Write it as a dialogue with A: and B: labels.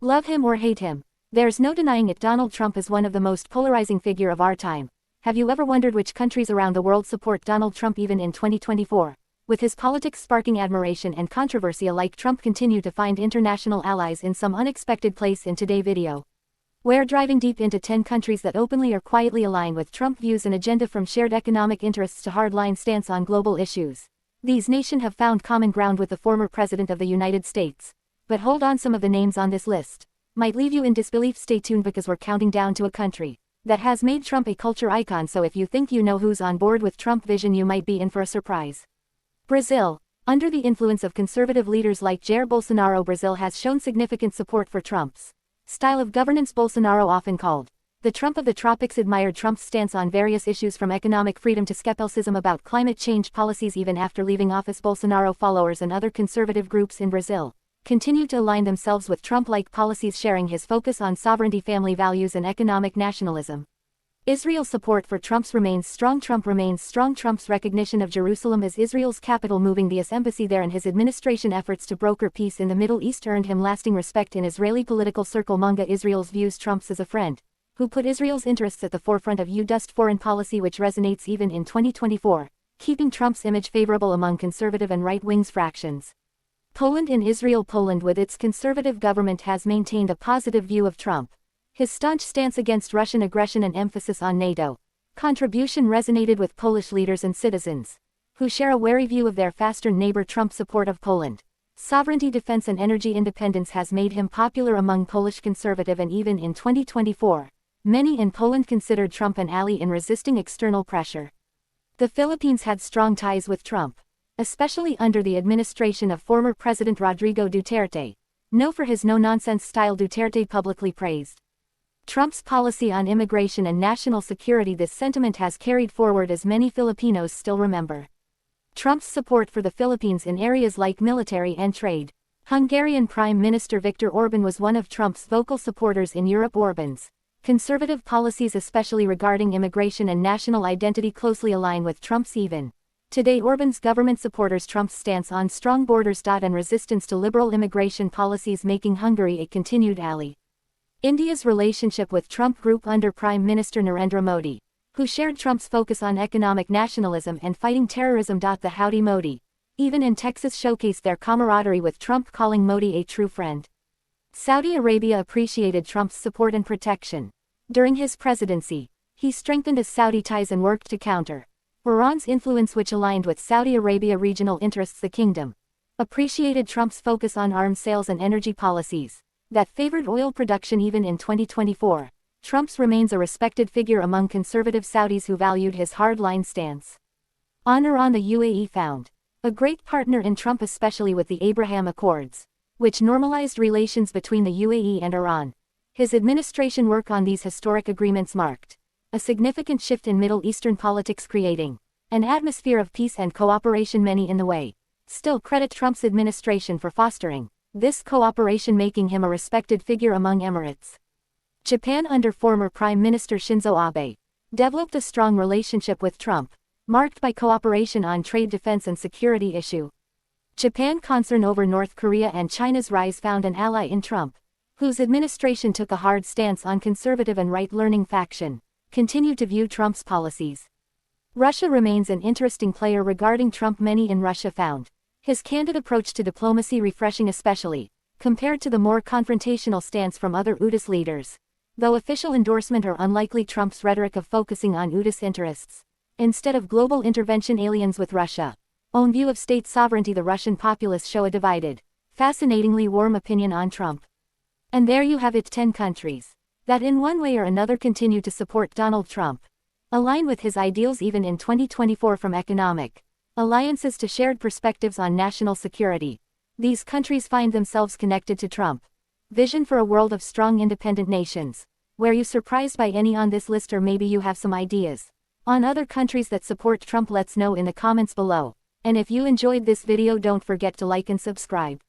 A: Love him or hate him, there's no denying it, Donald Trump is one of the most polarizing figures of our time. Have you ever wondered which countries around the world support Donald Trump even in 2024? With his politics sparking admiration and controversy alike, Trump continued to find international allies in some unexpected place in today's video. We're driving deep into 10 countries that openly or quietly align with Trump views and agenda, from shared economic interests to hardline stance on global issues. These nations have found common ground with the former President of the United States. But hold on, some of the names on this list might leave you in disbelief. Stay tuned, because we're counting down to a country that has made Trump a culture icon, so if you think you know who's on board with Trump vision, you might be in for a surprise. Brazil. Under the influence of conservative leaders like Jair Bolsonaro, Brazil has shown significant support for Trump's style of governance. Bolsonaro, often called the Trump of the tropics, admired Trump's stance on various issues from economic freedom to skepticism about climate change policies. Even after leaving office, Bolsonaro followers and other conservative groups in Brazil continue to align themselves with Trump-like policies, sharing his focus on sovereignty, family values, and economic nationalism. Israel's support for Trump remains strong. Trump remains strong. Trump's recognition of Jerusalem as Israel's capital, moving the US embassy there, and his administration efforts to broker peace in the Middle East earned him lasting respect in Israeli political circle. Manga. Israel's views Trump as a friend who put Israel's interests at the forefront of U.S. foreign policy, which resonates even in 2024, keeping Trump's image favorable among conservative and right-wing fractions. Poland. In Israel, Poland with its conservative government has maintained a positive view of Trump. His staunch stance against Russian aggression and emphasis on NATO contribution resonated with Polish leaders and citizens, who share a wary view of their faster neighbor. Trump's support of Poland sovereignty, defense, and energy independence has made him popular among Polish conservative, and even in 2024, many in Poland considered Trump an ally in resisting external pressure. The Philippines had strong ties with Trump, especially under the administration of former President Rodrigo Duterte. Known for his no-nonsense style, Duterte publicly praised Trump's policy on immigration and national security. This sentiment has carried forward, as many Filipinos still remember Trump's support for the Philippines in areas like military and trade. Hungarian Prime Minister Viktor Orban was one of Trump's vocal supporters in Europe. Orban's conservative policies, especially regarding immigration and national identity, closely align with Trump's. Even today, Orban's government supporters Trump's stance on strong borders and resistance to liberal immigration policies, making Hungary a continued ally. India's relationship with Trump group under Prime Minister Narendra Modi, who shared Trump's focus on economic nationalism and fighting terrorism. The Howdy Modi, even in Texas, showcased their camaraderie with Trump, calling Modi a true friend. Saudi Arabia appreciated Trump's support and protection during his presidency. He strengthened his Saudi ties and worked to counter Iran's influence, which aligned with Saudi Arabia regional interests. The kingdom appreciated Trump's focus on arms sales and energy policies that favored oil production. Even in 2024, Trump remains a respected figure among conservative Saudis who valued his hardline stance on Iran. The UAE found a great partner in Trump, especially with the Abraham Accords, which normalized relations between the UAE and Iran. His administration work on these historic agreements marked a significant shift in Middle Eastern politics, creating an atmosphere of peace and cooperation. Many in the way still credit Trump's administration for fostering this cooperation, making him a respected figure among Emirates. Japan under former Prime Minister Shinzo Abe developed a strong relationship with Trump, marked by cooperation on trade, defense, and security issue. Japan concern over North Korea and China's rise found an ally in Trump, whose administration took a hard stance on conservative and right-leaning faction, continued to view Trump's policies. Russia remains an interesting player regarding Trump. Many in Russia found his candid approach to diplomacy refreshing, especially compared to the more confrontational stance from other UDIS leaders. Though official endorsement are unlikely, Trump's rhetoric of focusing on UDIS interests instead of global intervention aliens with Russia own view of state sovereignty. The Russian populace show a divided, fascinatingly warm opinion on Trump. And there you have it, 10 countries that in one way or another continue to support Donald Trump, align with his ideals even in 2024, from economic alliances to shared perspectives on national security. These countries find themselves connected to Trump vision for a world of strong independent nations. Were you surprised by any on this list, or maybe you have some ideas on other countries that support Trump? Let's know in the comments below. And if you enjoyed this video, don't forget to like and subscribe.